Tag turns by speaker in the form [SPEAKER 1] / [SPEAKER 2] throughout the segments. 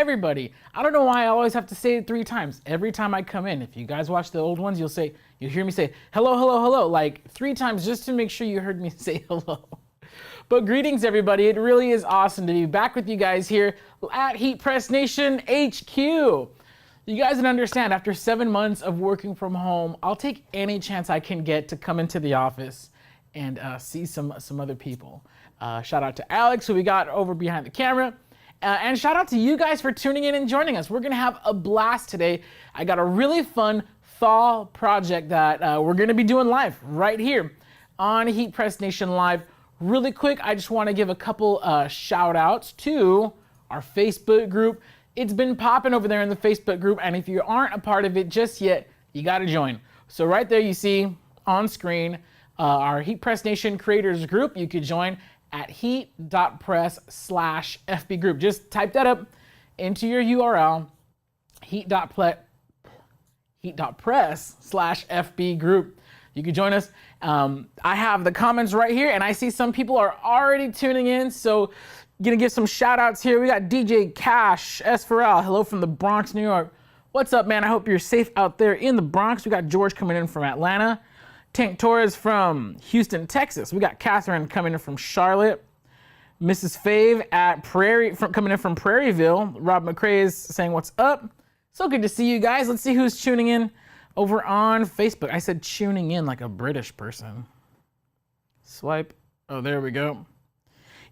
[SPEAKER 1] everybody. I don't know why I always have to say it 3 times every time I come in. If you guys watch the old ones, you'll hear me say hello, hello, hello, like 3 times just to make sure you heard me say hello. But greetings, everybody. It really is awesome to be back with you guys here at HeatPressNation HQ. You guys can understand, after 7 months of working from home, I'll take any chance I can get to come into the office and see some other people. Shout out to Alex, who we got over behind the camera. And shout out to you guys for tuning in and joining us. We're gonna have a blast today. I got a really fun fall project that we're gonna be doing live right here on HeatPressNation Live. Really quick, I just wanna give a couple shout outs to our Facebook group. It's been popping over there in the Facebook group, and if you aren't a part of it just yet, you gotta join. So right there you see on screen our HeatPressNation creators group. You could join at heat.press/FB group. Just type that up into your URL, heat.press/FB group. You can join us. I have the comments right here, and I see some people are already tuning in, so gonna give some shout outs here. We got DJ Cash, S. Farrell, hello from the Bronx, New York. What's up, man? I hope you're safe out there in the Bronx. We got George coming in from Atlanta. Tank Torres from Houston, Texas. We got Catherine coming in from Charlotte. Mrs. Fave at coming in from Prairieville. Rob McCrae is saying, what's up? So good to see you guys. Let's see who's tuning in over on Facebook. I said tuning in like a British person. Swipe. Oh, there we go.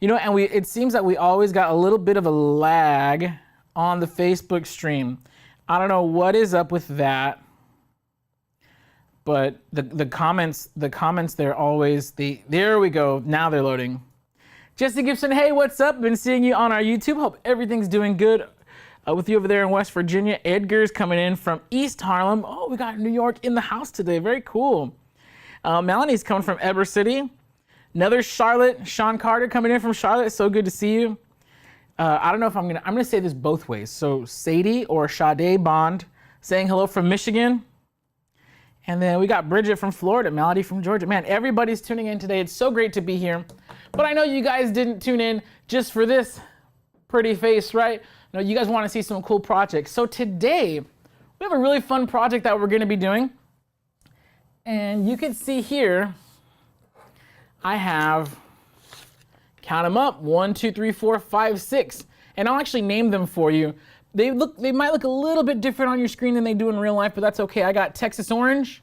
[SPEAKER 1] You know, and it seems that we always got a little bit of a lag on the Facebook stream. I don't know what is up with that. But the comments there always, there we go, now they're loading. Jesse Gibson, hey, what's up? Been seeing you on our YouTube. Hope everything's doing good with you over there in West Virginia. Edgar's coming in from East Harlem. Oh, we got New York in the house today, very cool. Melanie's coming from Eber City. Another Charlotte, Sean Carter coming in from Charlotte, so good to see you. I don't know if I'm gonna say this both ways. So Sadie or Sade Bond saying hello from Michigan. And then we got Bridget from Florida, Melody from Georgia. Man, everybody's tuning in today. It's so great to be here. But I know you guys didn't tune in just for this pretty face, right? No, you guys want to see some cool projects. So today, we have a really fun project that we're going to be doing. And you can see here, I have, count them up, 1, 2, 3, 4, 5, 6. And I'll actually name them for you. They might look a little bit different on your screen than they do in real life, but that's okay. I got Texas Orange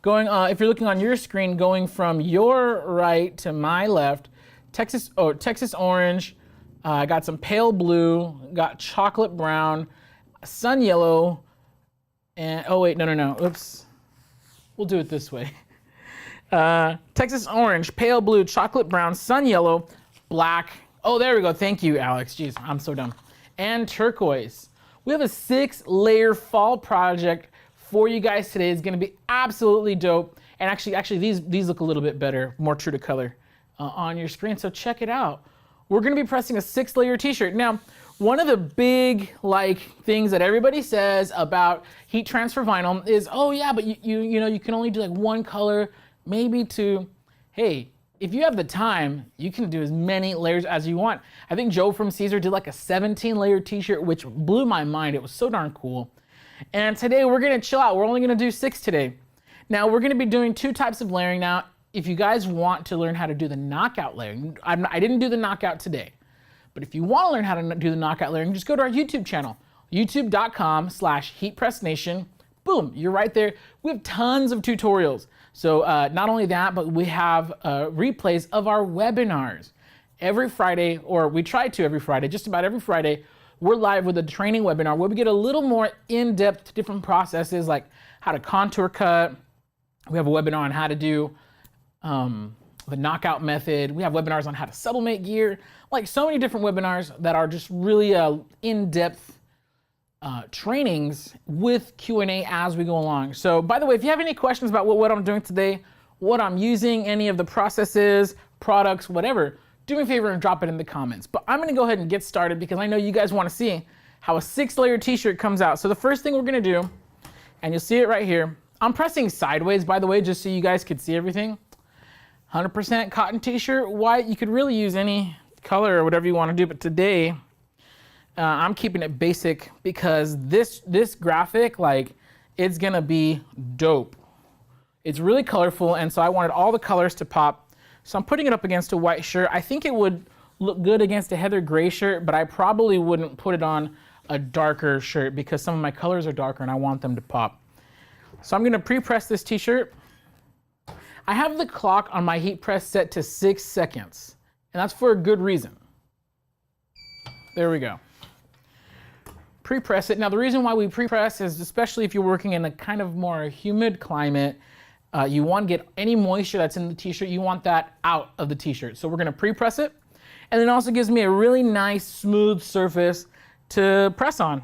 [SPEAKER 1] going, if you're looking on your screen, going from your right to my left. Texas Orange, I got some Pale Blue, got Chocolate Brown, Sun Yellow, and, oh wait, no, oops. We'll do it this way. Texas Orange, Pale Blue, Chocolate Brown, Sun Yellow, Black. Oh, there we go. Thank you, Alex. Jeez, I'm so dumb. And Turquoise. We have a 6-layer fall project for you guys today. It's gonna be absolutely dope. And actually these look a little bit better, more true to color on your screen. So check it out. We're gonna be pressing a 6-layer t-shirt. Now, one of the big things that everybody says about heat transfer vinyl is, oh yeah, but you know, you can only do like 1 color, maybe 2. Hey, if you have the time, you can do as many layers as you want. I think Joe from Caesar did like a 17-layer t-shirt, which blew my mind. It was so darn cool. And today we're gonna chill out. We're only gonna do 6 today. Now we're gonna be doing 2 types of layering. Now, if you guys want to learn how to do the knockout layering, I didn't do the knockout today, but if you wanna learn how to do the knockout layering, just go to our YouTube channel, youtube.com/HeatPressNation. Boom, you're right there. We have tons of tutorials. So not only that, but we have replays of our webinars. Every Friday, or we try to every Friday, just about every Friday, we're live with a training webinar where we get a little more in-depth different processes, like how to contour cut. We have a webinar on how to do the knockout method. We have webinars on how to sublimate gear, like so many different webinars that are just really in-depth trainings with Q&A as we go along. So by the way, if you have any questions about what I'm doing today, what I'm using, any of the processes, products, whatever, do me a favor and drop it in the comments. But I'm gonna go ahead and get started because I know you guys wanna see how a 6-layer t-shirt comes out. So the first thing we're gonna do, and you'll see it right here, I'm pressing sideways, by the way, just so you guys could see everything. 100% cotton t-shirt, white. You could really use any color or whatever you wanna do, but today, I'm keeping it basic because this graphic, like, it's gonna be dope. It's really colorful, and so I wanted all the colors to pop. So I'm putting it up against a white shirt. I think it would look good against a heather gray shirt, but I probably wouldn't put it on a darker shirt because some of my colors are darker and I want them to pop. So I'm gonna pre-press this t-shirt. I have the clock on my heat press set to 6 seconds, and that's for a good reason. There we go. Pre-press it. Now the reason why we pre-press is, especially if you're working in a kind of more humid climate, you want to get any moisture that's in the t-shirt, you want that out of the t-shirt. So we're gonna pre-press it, and it also gives me a really nice smooth surface to press on.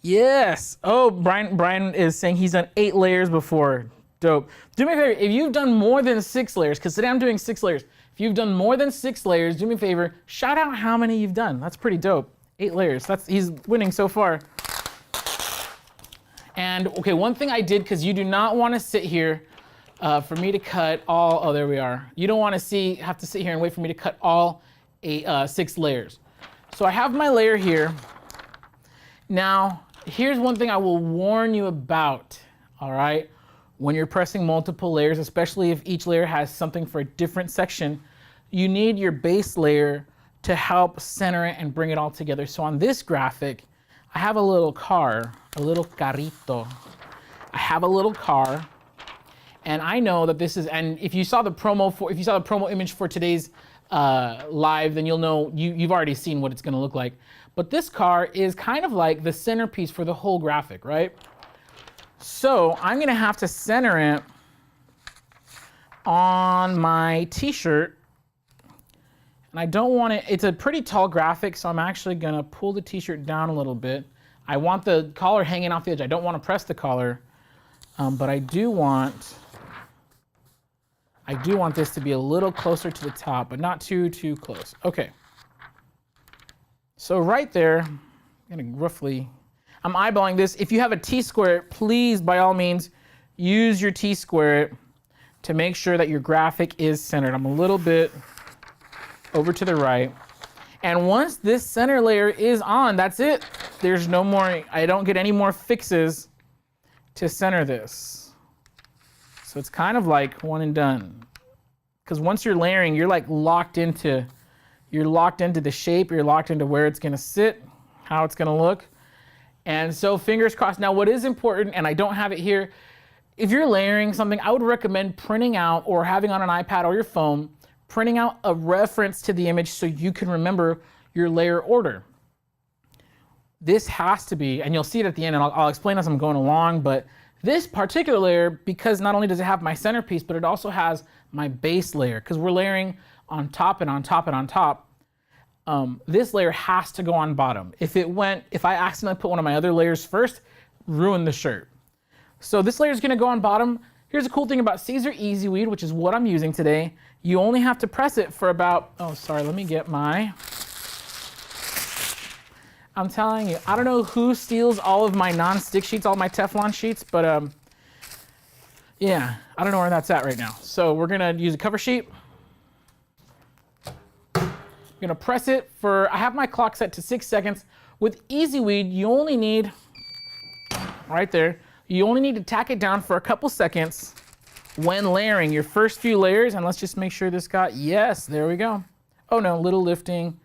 [SPEAKER 1] Yes. Oh, Brian is saying he's done 8 layers before. Dope. Do me a favor, if you've done more than 6 layers, because today I'm doing 6 layers. If you've done more than 6 layers, do me a favor, shout out how many you've done. That's pretty dope. 8 layers. He's winning so far. And okay, one thing I did, because you do not want to sit here for me to cut all. Oh, there we are. You don't want to have to sit here and wait for me to cut all 6 layers. So I have my layer here. Now, here's one thing I will warn you about. All right. When you're pressing multiple layers, especially if each layer has something for a different section, you need your base layer to help center it and bring it all together. So on this graphic, I have a little car, a little carrito. I have a little car, and I know that this is, and if you saw the promo image for today's live, then you'll know, you've already seen what it's gonna look like. But this car is kind of like the centerpiece for the whole graphic, right? So I'm gonna have to center it on my t-shirt. And I don't want it, it's a pretty tall graphic, so I'm actually gonna pull the t-shirt down a little bit. I want the collar hanging off the edge. I don't wanna press the collar, but I do want this to be a little closer to the top, but not too close. Okay. So right there, I'm gonna roughly, I'm eyeballing this. If you have a T-square, please, by all means, use your T-square to make sure that your graphic is centered. I'm a little bit over to the right. And once this center layer is on, that's it. There's no more, I don't get any more fixes to center this. So it's kind of like one and done. Because once you're layering, you're like locked into the shape, you're locked into where it's gonna sit, how it's gonna look. And so fingers crossed. Now what is important, and I don't have it here, if you're layering something, I would recommend printing out or having on an iPad or your phone, printing out a reference to the image so you can remember your layer order. This has to be, and you'll see it at the end, and I'll explain as I'm going along, but this particular layer, because not only does it have my centerpiece, but it also has my base layer, because we're layering on top and on top and on top. This layer has to go on bottom. If I accidentally put one of my other layers first, ruin the shirt. So this layer is gonna go on bottom. Here's a cool thing about Caesar Easy Weed, which is what I'm using today. You only have to press it for about, oh, sorry, let me get I'm telling you, I don't know who steals all of my non-stick sheets, all my Teflon sheets, but yeah, I don't know where that's at right now. So we're gonna use a cover sheet. I'm gonna press it for, I have my clock set to 6 seconds. With Easy Weed, you only need, right there, you only need to tack it down for a couple seconds when layering your first few layers. And let's just make sure this got, yes, there we go. Oh no, little lifting.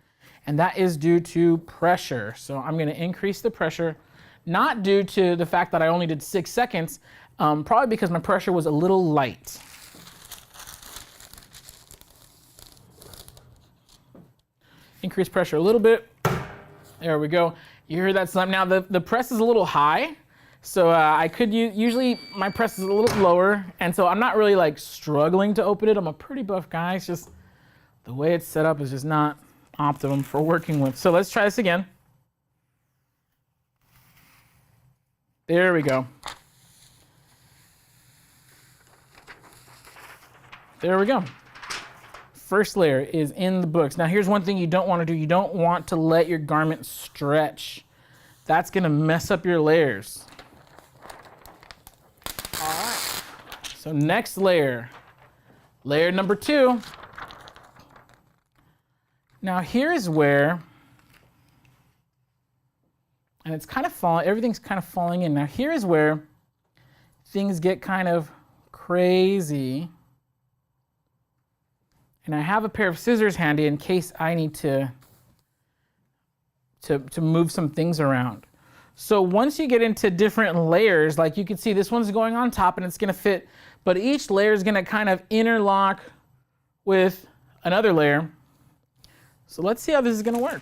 [SPEAKER 1] And that is due to pressure. So I'm gonna increase the pressure, not due to the fact that I only did 6 seconds, probably because my pressure was a little light. Increase pressure a little bit. There we go. You hear that slap? Now the press is a little high, so I could usually my press is a little lower, and so I'm not really like struggling to open it. I'm a pretty buff guy. It's just the way it's set up is just not optimum for working with. So let's try this again. There we go. There we go. First layer is in the books. Now here's one thing you don't want to do. You don't want to let your garment stretch. That's gonna mess up your layers. All right. So next layer, layer number 2. Now here's where And it's kind of falling, everything's kind of falling in. Now here is where things get kind of crazy. And I have a pair of scissors handy in case I need to move some things around. So once you get into different layers, like you can see this one's going on top and it's gonna fit, but each layer is gonna kind of interlock with another layer. So let's see how this is gonna work.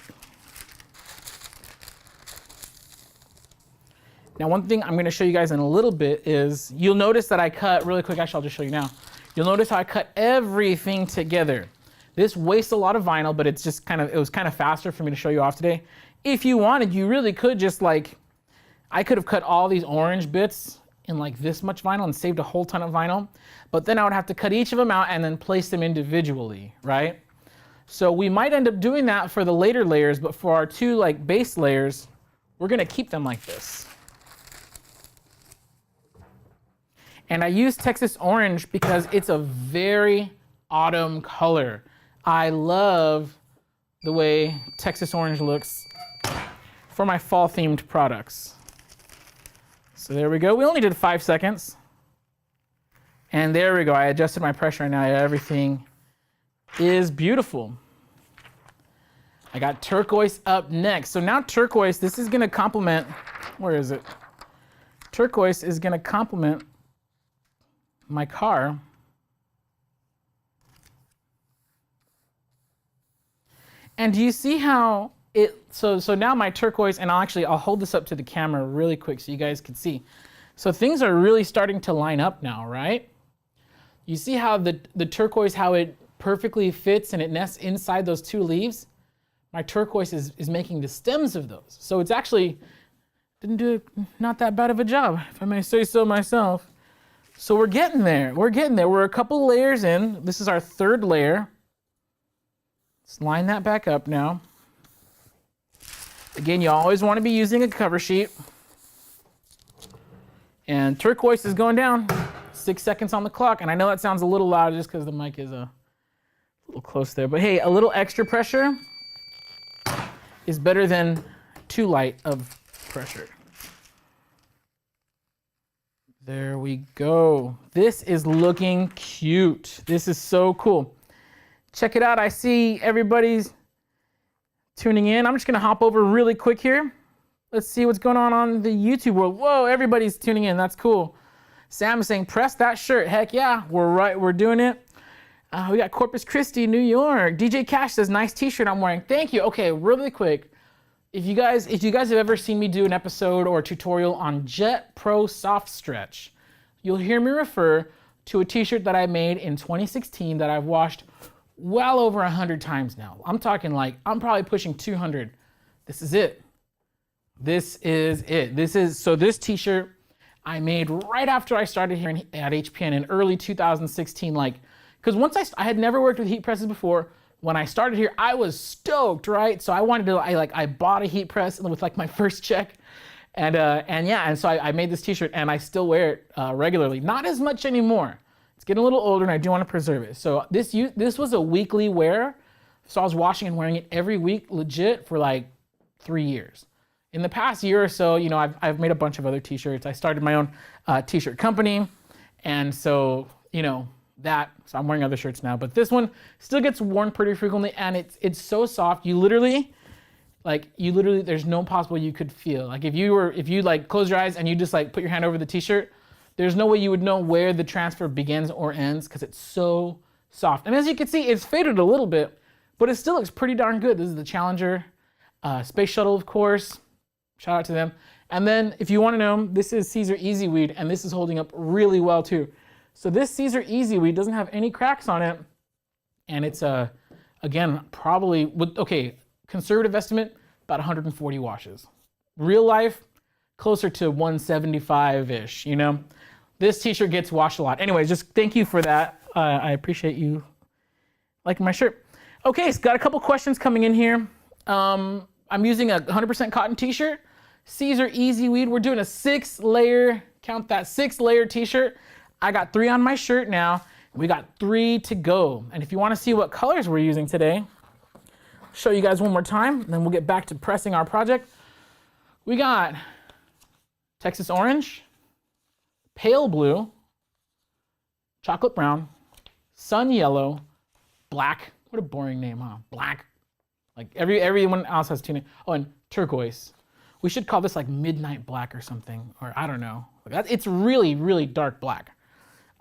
[SPEAKER 1] Now one thing I'm gonna show you guys in a little bit is, you'll notice that I cut, really quick, actually I'll just show you now. You'll notice how I cut everything together. This wastes a lot of vinyl, but it's just it was kind of faster for me to show you off today. If you wanted, you really could just I could have cut all these orange bits in like this much vinyl and saved a whole ton of vinyl, but then I would have to cut each of them out and then place them individually, right? So we might end up doing that for the later layers, but for our two base layers, we're gonna keep them like this. And I use Texas Orange because it's a very autumn color. I love the way Texas Orange looks for my fall themed products. So there we go. We only did 5 seconds. And there we go. I adjusted my pressure and now everything is beautiful. I got turquoise up next. So now turquoise, this is gonna complement, where is it? Turquoise is gonna complement my car. And do you see how so now my turquoise, and I'll hold this up to the camera really quick so you guys can see. So things are really starting to line up now, right? You see how the turquoise, how it perfectly fits and it nests inside those two leaves? My turquoise is making the stems of those. So it's actually, didn't do not that bad of a job, if I may say so myself. So we're getting there. We're a couple layers in. This is our third layer. Let's line that back up now. Again, you always want to be using a cover sheet. And turquoise is going down. 6 seconds on the clock. And I know that sounds a little loud just because the mic is a little close there. But hey, a little extra pressure is better than too light of pressure. There we go. This is looking cute. This is so cool. Check it out. I see everybody's tuning in. I'm just gonna hop over really quick here. Let's see what's going on the YouTube world. Whoa, everybody's tuning in. That's cool. Sam is saying, press that shirt. Heck yeah, we're doing it. We got Corpus Christi, New York. DJ Cash says, nice t-shirt I'm wearing. Thank you. Okay, really quick. If you guys have ever seen me do an episode or a tutorial on Jet Pro Soft Stretch, you'll hear me refer to a t-shirt that I made in 2016 that I've washed well over 100 times now. I'm talking I'm probably pushing 200. This is it. This t-shirt I made right after I started here at HPN in early 2016, because I had never worked with heat presses before. When I started here, I was stoked, right? So I wanted to, I bought a heat press with my first check. And so I made this t-shirt and I still wear it regularly. Not as much anymore. It's getting a little older and I do want to preserve it. So this was a weekly wear. So I was washing and wearing it every week, legit, for 3 years. In the past year or so, I've made a bunch of other t-shirts. I started my own t-shirt company. And so, so I'm wearing other shirts now, but this one still gets worn pretty frequently and it's so soft. You literally, there's no possible you could feel. If you close your eyes and you just put your hand over the t-shirt, there's no way you would know where the transfer begins or ends because it's so soft. And as you can see, it's faded a little bit, but it still looks pretty darn good. This is the Challenger Space Shuttle, of course. Shout out to them. And then if you want to know, this is Caesar Easy Weed, and this is holding up really well too. So this Caesar Easy Weed doesn't have any cracks on it. And it's, again, probably, conservative estimate, about 140 washes. Real life, closer to 175-ish, This t-shirt gets washed a lot. Anyways, just thank you for that. I appreciate you liking my shirt. Okay, so got a couple questions coming in here. I'm using a 100% cotton t-shirt. Caesar Easy Weed, we're doing a 6-layer, count that, 6-layer t-shirt. I got 3 on my shirt now. We got 3 to go. And if you want to see what colors we're using today, I'll show you guys one more time, and then we'll get back to pressing our project. We got Texas orange, pale blue, chocolate brown, sun yellow, black. What a boring name, huh? Black. Like everyone else has two names. Oh, and turquoise. We should call this like midnight black or something, or I don't know. It's really, really dark black.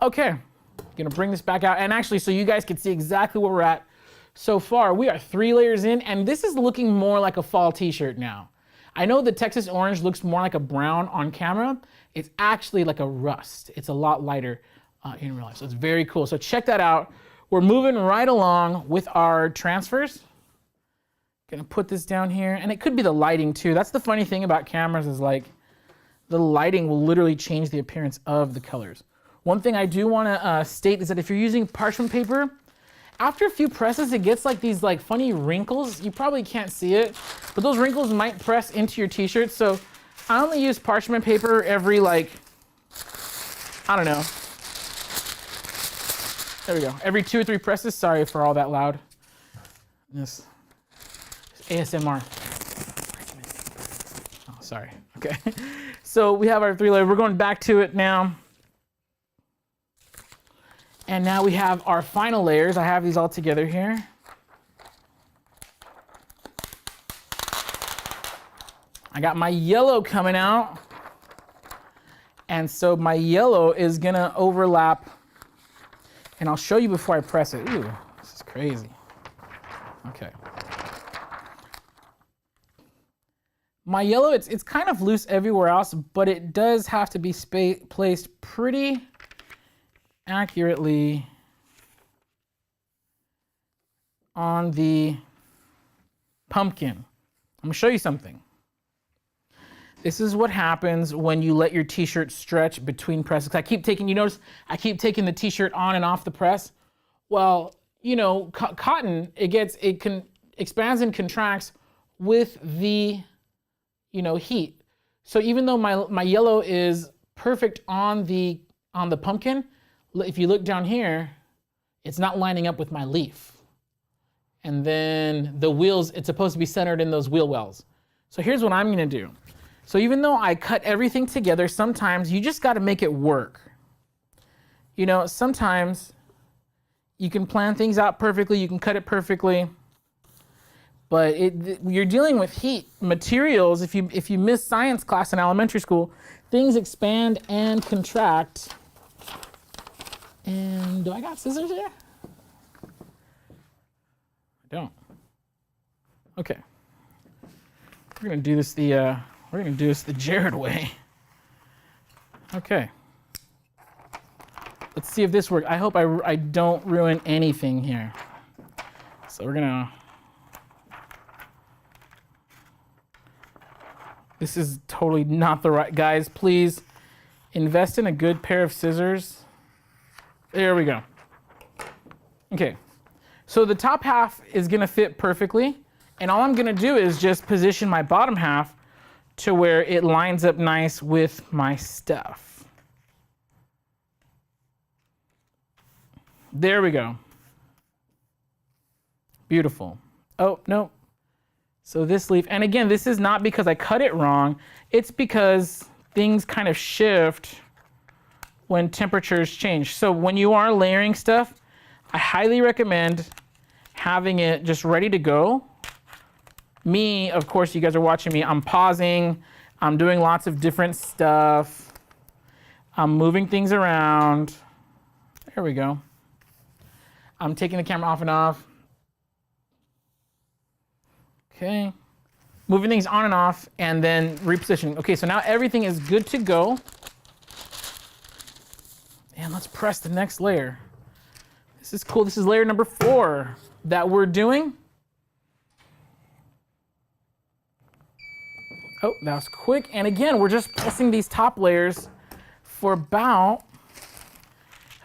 [SPEAKER 1] Okay, gonna bring this back out. And actually, so you guys can see exactly where we're at so far. We are 3 layers in, and this is looking more like a fall t-shirt now. I know the Texas orange looks more like a brown on camera. It's actually like a rust. It's a lot lighter in real life, so it's very cool. So check that out. We're moving right along with our transfers. Gonna put this down here, and it could be the lighting too. That's the funny thing about cameras is like the lighting will literally change the appearance of the colors. One thing I do wanna state is that if you're using parchment paper, after a few presses, it gets like these like funny wrinkles. You probably can't see it, but those wrinkles might press into your t-shirt. So I only use parchment paper every like, I don't know. There we go. Every 2 or 3 presses. Sorry for all that loud. This ASMR. Oh, sorry. Okay. So we have our 3 layers. We're going back to it now. And now we have our final layers. I have these all together here. I got my yellow coming out. And so my yellow is gonna overlap. And I'll show you before I press it. Ooh, this is crazy. Okay. My yellow, it's kind of loose everywhere else, but it does have to be placed pretty accurately on the pumpkin. I'm gonna show you something. This is what happens when you let your t-shirt stretch between presses. You notice I keep taking the t-shirt on and off the press. Well, you know, cotton, it expands and contracts with the, you know, heat. So even though my yellow is perfect on the pumpkin, if you look down here, it's not lining up with my leaf. And then the wheels, it's supposed to be centered in those wheel wells. So here's what I'm gonna do. So even though I cut everything together, sometimes you just gotta make it work. You know, sometimes you can plan things out perfectly, you can cut it perfectly, but you're dealing with heat. Materials, if you miss science class in elementary school, things expand and contract. And do I got scissors here? I don't. Okay. We're gonna do this the Jared way. Okay. Let's see if this works. I hope I don't ruin anything here. So we're gonna. This is totally not the right, guys, please invest in a good pair of scissors. There we go. Okay, so the top half is gonna fit perfectly, and all I'm gonna do is just position my bottom half to where it lines up nice with my stuff. There we go. Beautiful. Oh, no. So this leaf, and again, this is not because I cut it wrong, it's because things kind of shift when temperatures change. So when you are layering stuff, I highly recommend having it just ready to go. Me, of course, you guys are watching me, I'm pausing, I'm doing lots of different stuff, I'm moving things around. There we go. I'm taking the camera off and off. Okay, moving things on and off and then repositioning. Okay, so now everything is good to go. And let's press the next layer. This is cool, this is layer number 4 that we're doing. Oh, that was quick. And again, we're just pressing these top layers for about,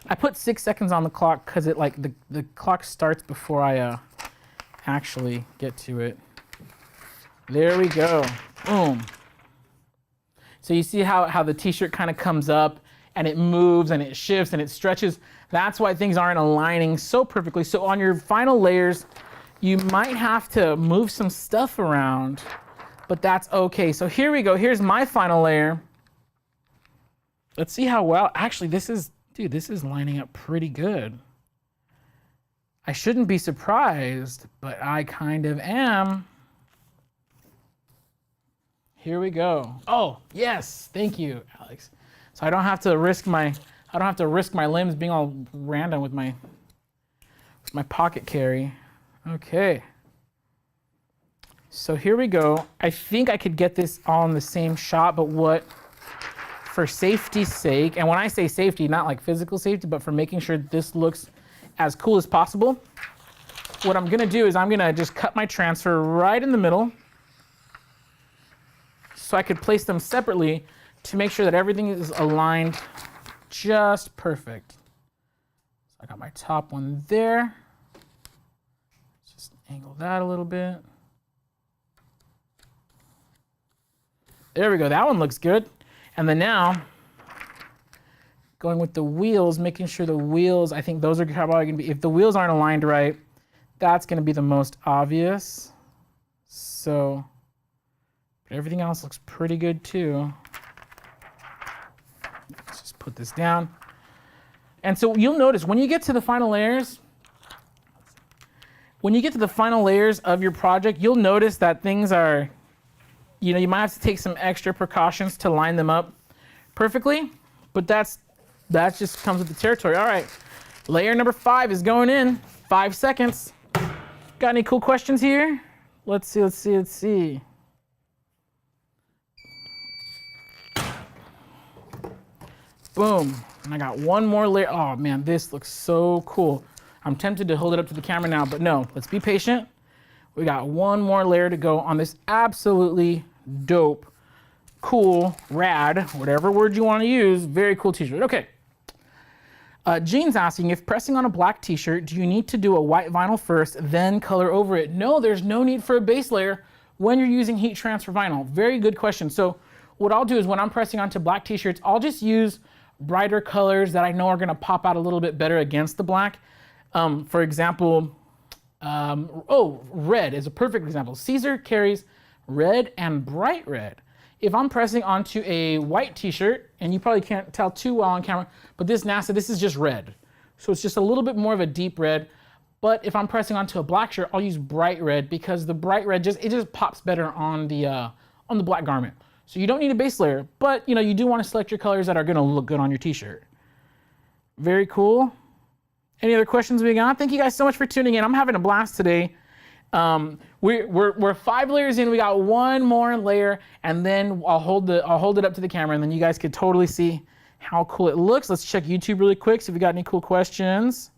[SPEAKER 1] I put 6 seconds on the clock because it like the clock starts before I actually get to it. There we go, boom. So you see how the t-shirt kind of comes up and it moves and it shifts and it stretches. That's why things aren't aligning so perfectly. So on your final layers, you might have to move some stuff around but that's okay. So here we go. Here's my final layer. Let's see how well, actually this is lining up pretty good. I shouldn't be surprised, but I kind of am. Here we go. Oh, yes, thank you, Alex. So I don't have to risk my limbs being all random with my pocket carry. Okay. So here we go. I think I could get this all in the same shot, but for safety's sake, and when I say safety, not like physical safety, but for making sure this looks as cool as possible, what I'm gonna do is I'm gonna just cut my transfer right in the middle so I could place them separately to make sure that everything is aligned just perfect. So I got my top one there. Just angle that a little bit. There we go, that one looks good. And then now, going with the wheels, making sure the wheels, I think those are probably gonna be, if the wheels aren't aligned right, that's gonna be the most obvious. So, but everything else looks pretty good too. Let's just put this down. And so you'll notice when you get to the final layers, of your project, you'll notice that things are, you might have to take some extra precautions to line them up perfectly, but that just comes with the territory. All right, layer number 5 is going in. 5 seconds. Got any cool questions here? Let's see. Boom, and I got one more layer. Oh man, this looks so cool. I'm tempted to hold it up to the camera now, but no, let's be patient. We got one more layer to go on this absolutely dope, cool, rad, whatever word you want to use, very cool t-shirt. Okay. Jean's asking, if pressing on a black t-shirt, do you need to do a white vinyl first, then color over it? No, there's no need for a base layer when you're using heat transfer vinyl. Very good question. So what I'll do is when I'm pressing onto black t-shirts, I'll just use brighter colors that I know are gonna pop out a little bit better against the black. For example, red is a perfect example. Caesar carries red and bright red. If I'm pressing onto a white t-shirt, and you probably can't tell too well on camera, but this is just red. So it's just a little bit more of a deep red. But if I'm pressing onto a black shirt, I'll use bright red because the bright red just pops better on the black garment. So you don't need a base layer, but you do want to select your colors that are gonna look good on your t-shirt. Very cool. Any other questions we got? Thank you guys so much for tuning in. I'm having a blast today. We're 5 layers in. We got one more layer, and then I'll hold it up to the camera, and then you guys could totally see how cool it looks. Let's check YouTube really quick, see if we got any cool questions.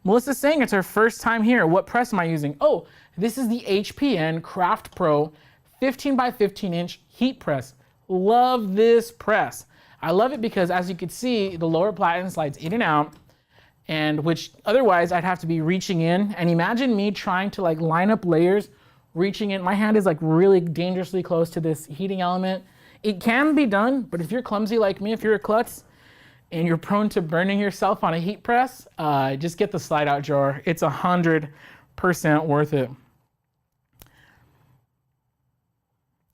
[SPEAKER 1] Melissa's saying it's her first time here. What press am I using? Oh, this is the HPN Craft Pro 15 by 15 inch heat press. Love this press. I love it because, as you can see, the lower platen slides in and out, and which otherwise I'd have to be reaching in. And imagine me trying to line up layers, reaching in. My hand is really dangerously close to this heating element. It can be done, but if you're clumsy like me, if you're a klutz, and you're prone to burning yourself on a heat press, just get the slide out drawer. It's 100% worth it.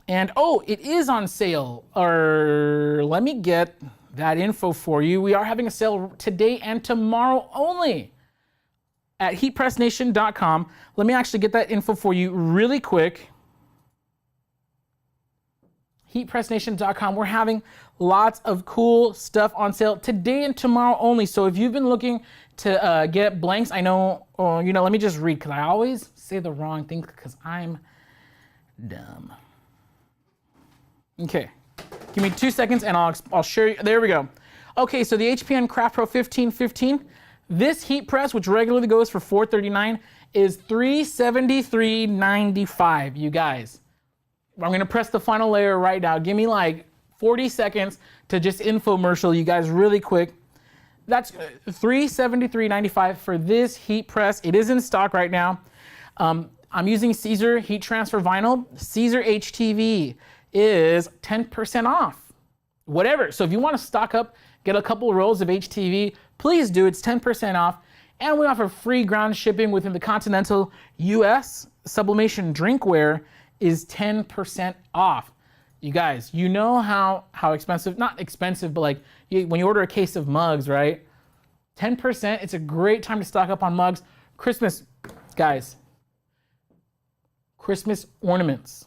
[SPEAKER 1] And oh, it is on sale. Or let me get that info for you. We are having a sale today and tomorrow only at HeatPressNation.com. Let me actually get that info for you really quick. HeatPressNation.com. We're having lots of cool stuff on sale today and tomorrow only. So if you've been looking to get blanks, I know, let me just read because I always say the wrong thing because I'm dumb. Okay, give me 2 seconds and I'll share you. There we go. Okay, so the HPN Craft Pro 1515, this heat press, which regularly goes for $439, is $373.95, you guys. I'm gonna press the final layer right now. Give me 40 seconds to just infomercial you guys really quick. That's $373.95 for this heat press. It is in stock right now. I'm using Caesar heat transfer vinyl. Caesar HTV is 10% off, whatever. So if you want to stock up, get a couple rolls of HTV, please do. It's 10% off. And we offer free ground shipping within the continental US. Sublimation drinkware is 10% off. You guys, you know how expensive, not expensive, but like when you order a case of mugs, right? 10%, it's a great time to stock up on mugs. Christmas, guys, Christmas ornaments.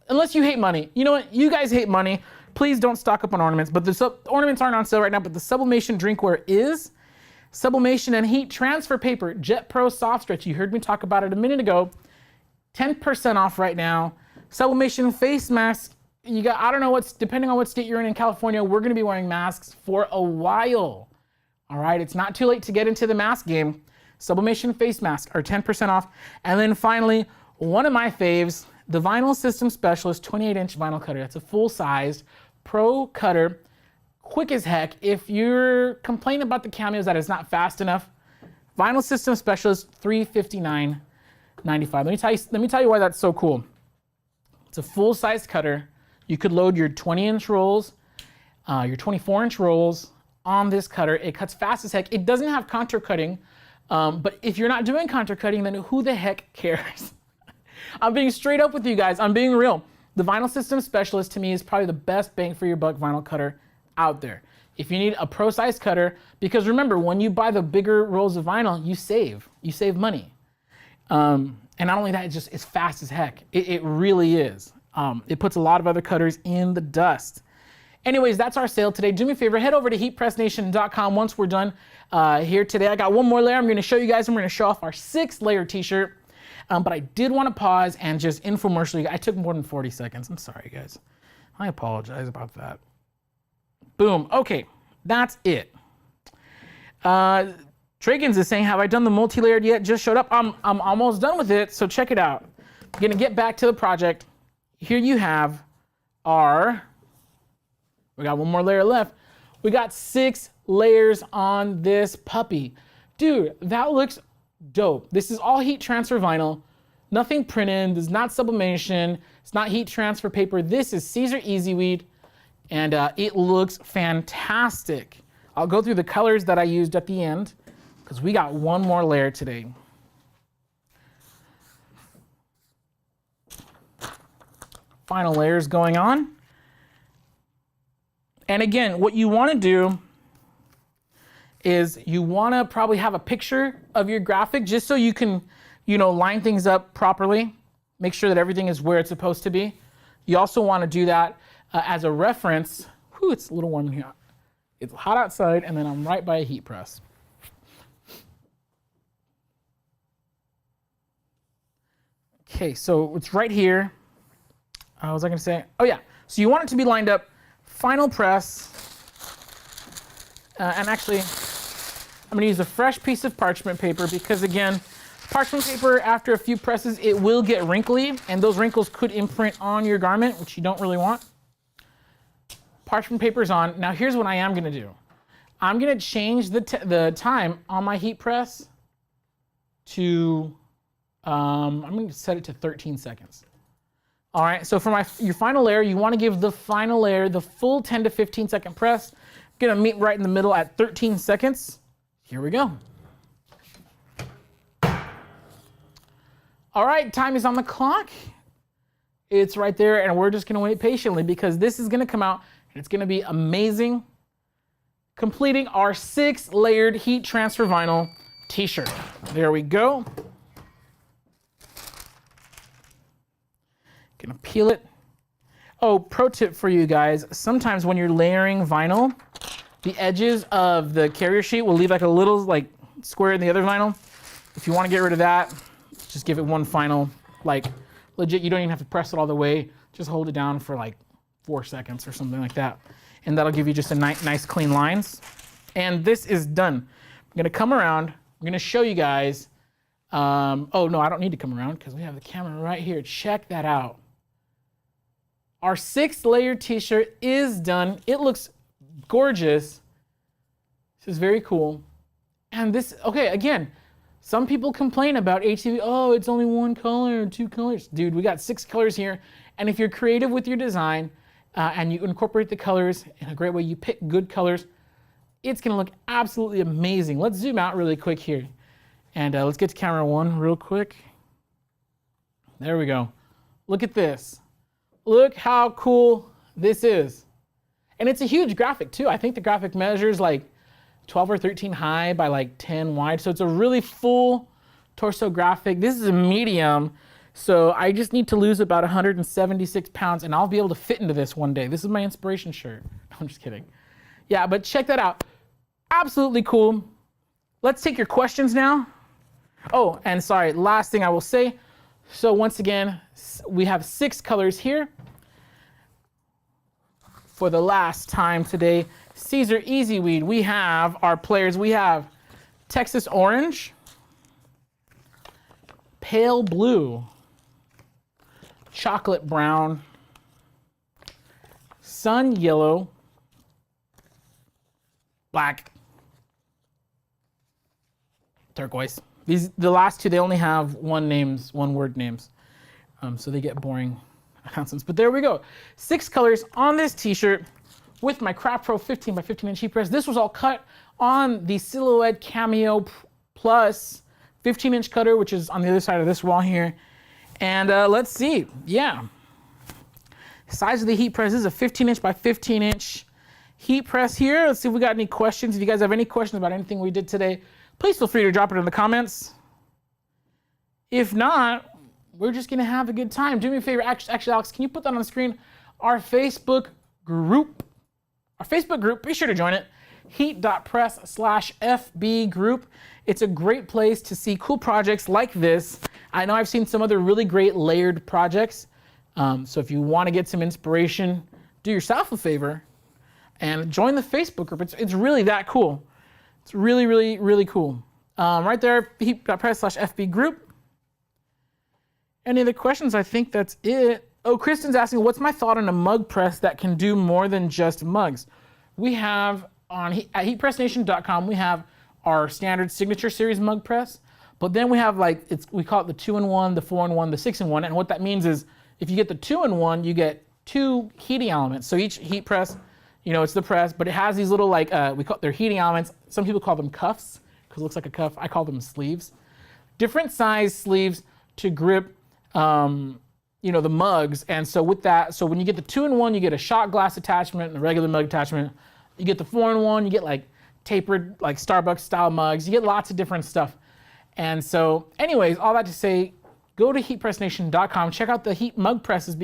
[SPEAKER 1] Unless you hate money. You know what? You guys hate money. Please don't stock up on ornaments, but the ornaments aren't on sale right now, but the sublimation drinkware is. Sublimation and heat transfer paper, Jet Pro Soft Stretch. You heard me talk about it a minute ago. 10% off right now. Sublimation face mask. You got, I don't know depending on what state you're in California, we're gonna be wearing masks for a while. All right, it's not too late to get into the mask game. Sublimation face masks are 10% off. And then finally, one of my faves, the Vinyl System Specialist 28-inch vinyl cutter. That's a full-sized pro cutter, quick as heck. If you're complaining about the cameos that it's not fast enough, Vinyl System Specialist $359.95. Let me tell you why that's so cool. It's a full-sized cutter. You could load your 20-inch rolls, your 24-inch rolls on this cutter. It cuts fast as heck. It doesn't have contour cutting, but if you're not doing contour cutting, then who the heck cares? I'm being straight up with you guys. I'm being real. The Vinyl System Specialist to me is probably the best bang for your buck vinyl cutter out there. If you need a pro size cutter, because remember, when you buy the bigger rolls of vinyl, you save money. And not only that, it's fast as heck. It really is. It puts a lot of other cutters in the dust. Anyways, that's our sale today. Do me a favor, head over to HeatPressNation.com once we're done here today. I got one more layer I'm gonna show you guys, and we're gonna show off our 6-layer t-shirt. But I did want to pause and just infomercial you. I took more than 40 seconds. I'm sorry, guys. I apologize about that. Boom. Okay, that's it. Tragans is saying, have I done the multi-layered yet? Just showed up. I'm almost done with it, so check it out. I'm gonna get back to the project. Here you have we got one more layer left. We got 6 layers on this puppy. Dude, that looks dope. This is all heat transfer vinyl, nothing printed. This is not sublimation. It's not heat transfer paper. This is Caesar Easy Weed, and it looks fantastic. I'll go through the colors that I used at the end because we got one more layer today. Final layers going on. And again, what you want to do is you want to probably have a picture of your graphic just so you can, line things up properly, make sure that everything is where it's supposed to be. You also want to do that as a reference. Whew, it's a little warm in here. It's hot outside, and then I'm right by a heat press. Okay, so it's right here. What was I going to say? Oh yeah, so you want it to be lined up, final press, and actually, I'm gonna use a fresh piece of parchment paper because again, parchment paper, after a few presses, it will get wrinkly and those wrinkles could imprint on your garment, which you don't really want. Parchment paper's on. Now here's what I am gonna do. I'm gonna change the time on my heat press to, I'm gonna set it to 13 seconds. All right, so for your final layer, you wanna give the final layer the full 10 to 15 second press. I'm gonna meet right in the middle at 13 seconds. Here we go. All right, time is on the clock. It's right there, and we're just gonna wait patiently because this is gonna come out and it's gonna be amazing. Completing our 6-layered heat transfer vinyl t-shirt. There we go. Gonna peel it. Oh, pro tip for you guys. Sometimes when you're layering vinyl, the edges of the carrier sheet will leave like a little square in the other vinyl. If you want to get rid of that, just give it one final, legit, you don't even have to press it all the way. Just hold it down for 4 seconds or something like that. And that'll give you just a nice clean lines. And this is done. I'm gonna come around, I'm gonna show you guys. Oh no, I don't need to come around because we have the camera right here. Check that out. Our 6-layer t-shirt is done. It looks gorgeous. This is very cool. And this, okay, again, some people complain about HTV, oh, it's only one color or 2 colors. Dude, we got 6 colors here. And if you're creative with your design and you incorporate the colors in a great way, you pick good colors, it's gonna look absolutely amazing. Let's zoom out really quick here. And let's get to camera 1 real quick. There we go. Look at this. Look how cool this is. And it's a huge graphic too. I think the graphic measures like 12 or 13 high by like 10 wide. So it's a really full torso graphic. This is a medium. So I just need to lose about 176 pounds and I'll be able to fit into this one day. This is my inspiration shirt. I'm just kidding. Yeah, but check that out. Absolutely cool. Let's take your questions now. Oh, and sorry, last thing I will say. So once again, we have 6 colors here. For the last time today, Caesar Easy Weed, we have our players. We have Texas Orange, Pale Blue, Chocolate Brown, Sun Yellow, Black, Turquoise. The last 2, they only have one word names. So they get boring announcements. But there we go. 6 colors on this t-shirt with my Craft Pro 15 by 15 inch heat press. This was all cut on the Silhouette Cameo Plus 15 inch cutter, which is on the other side of this wall here. And let's see, yeah. Size of the heat press is a 15 inch by 15 inch heat press here. Let's see if we got any questions. If you guys have any questions about anything we did today, please feel free to drop it in the comments. If not, we're just gonna have a good time. Do me a favor, actually, Alex, can you put that on the screen? Our Facebook group, be sure to join it. Heat.press/FB group. It's a great place to see cool projects like this. I know I've seen some other really great layered projects. So if you wanna get some inspiration, do yourself a favor and join the Facebook group. It's really that cool. It's really, really, really cool. Right there, heat.press/FB group. Any other questions? I think that's it. Oh, Kristen's asking, what's my thought on a mug press that can do more than just mugs? We have at HeatPressNation.com, we have our standard signature series mug press, but then we have we call it the 2-in-1, the 4-in-1, the 6-in-1, and what that means is if you get the 2-in-1, you get 2 heating elements. So each heat press, it's the press, but it has these little they're heating elements. Some people call them cuffs because it looks like a cuff. I call them sleeves. Different size sleeves to grip the mugs. And so with that, so when you get the 2-in-1, you get a shot glass attachment and a regular mug attachment. You get the 4-in-1, you get tapered Starbucks style mugs. You get lots of different stuff. And so anyways, all that to say, go to HeatPressNation.com, check out the heat mug presses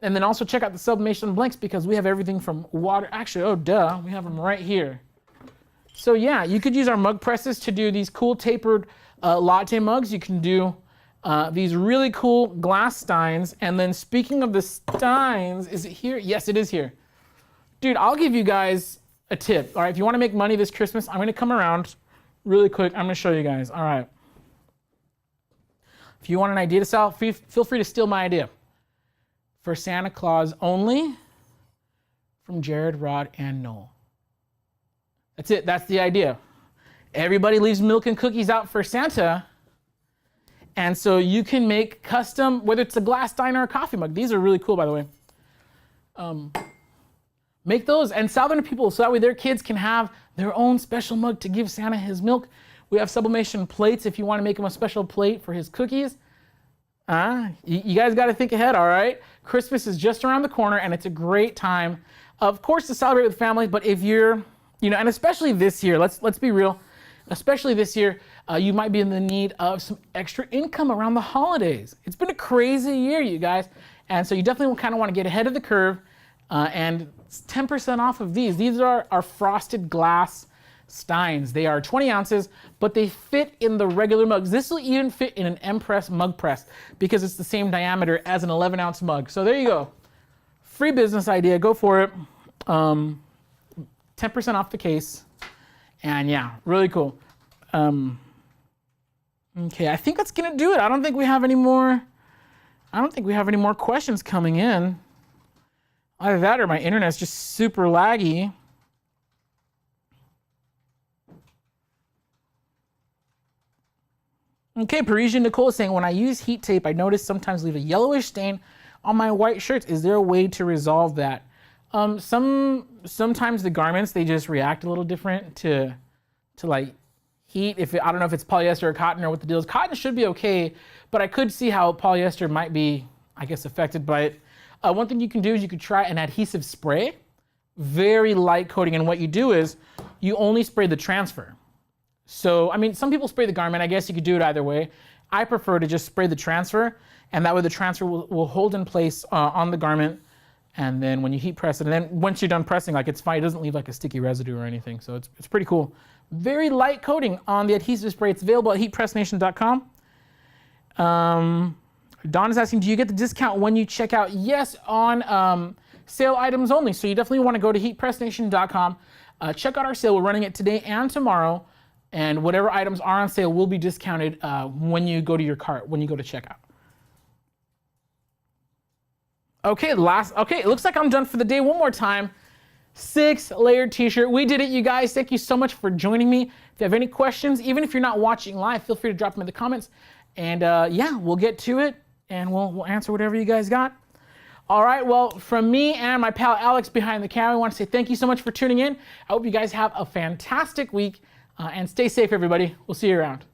[SPEAKER 1] and then also check out the sublimation blanks because we have everything from water. Actually, we have them right here. So yeah, you could use our mug presses to do these cool tapered latte mugs. You can do these really cool glass steins. And then speaking of the steins, is it here? Yes, it is here. Dude, I'll give you guys a tip. All right, if you want to make money this Christmas, I'm going to come around really quick. I'm going to show you guys. All right. If you want an idea to sell, feel free to steal my idea. For Santa Claus only, from Jared, Rod, and Noel. That's it. That's the idea. Everybody leaves milk and cookies out for Santa. And so you can make custom, whether it's a glass stein or a coffee mug. These are really cool, by the way. Make those and sell them to people so that way their kids can have their own special mug to give Santa his milk. We have sublimation plates if you want to make him a special plate for his cookies. You guys got to think ahead, all right? Christmas is just around the corner and it's a great time, of course, to celebrate with family. But if you're, and especially this year, let's be real, especially this year, you might be in the need of some extra income around the holidays. It's been a crazy year, you guys. And so you definitely kind of want to get ahead of the curve. And it's 10% off of these. These are our frosted glass steins. They are 20 ounces, but they fit in the regular mugs. This will even fit in an M-Press mug press because it's the same diameter as an 11-ounce mug. So there you go. Free business idea. Go for it. 10% off the case. And yeah, really cool. Okay, I think that's gonna do it. I don't think we have any more questions coming in. Either that or my internet's just super laggy. Okay, Parisian Nicole is saying, when I use heat tape, I notice sometimes leave a yellowish stain on my white shirts. Is there a way to resolve that? Sometimes the garments, they just react a little different to heat. I don't know if it's polyester or cotton or what the deal is. Cotton should be okay, but I could see how polyester might be I guess, affected by it. One thing you can do is you could try an adhesive spray, very light coating. And what you do is you only spray the transfer. So, I mean, some people spray the garment. I guess you could do it either way. I prefer to just spray the transfer, and that way the transfer will hold in place on the garment. And then when you heat press it, and then once you're done pressing, like it's fine. It doesn't leave like a sticky residue or anything. So it's pretty cool. Very light coating on the adhesive spray. It's available at HeatPressNation.com. Don is asking, do you get the discount when you check out? Yes, on sale items only. So you definitely want to go to HeatPressNation.com. Check out our sale. We're running it today and tomorrow. And whatever items are on sale will be discounted when you go to your cart, when you go to checkout. Okay, it looks like I'm done for the day. One more time. 6-layered t-shirt. We did it, you guys. Thank you so much for joining me. If you have any questions, even if you're not watching live, feel free to drop them in the comments. And yeah, we'll get to it and we'll answer whatever you guys got. All right, well, from me and my pal Alex behind the camera, I want to say thank you so much for tuning in. I hope you guys have a fantastic week and stay safe, everybody. We'll see you around.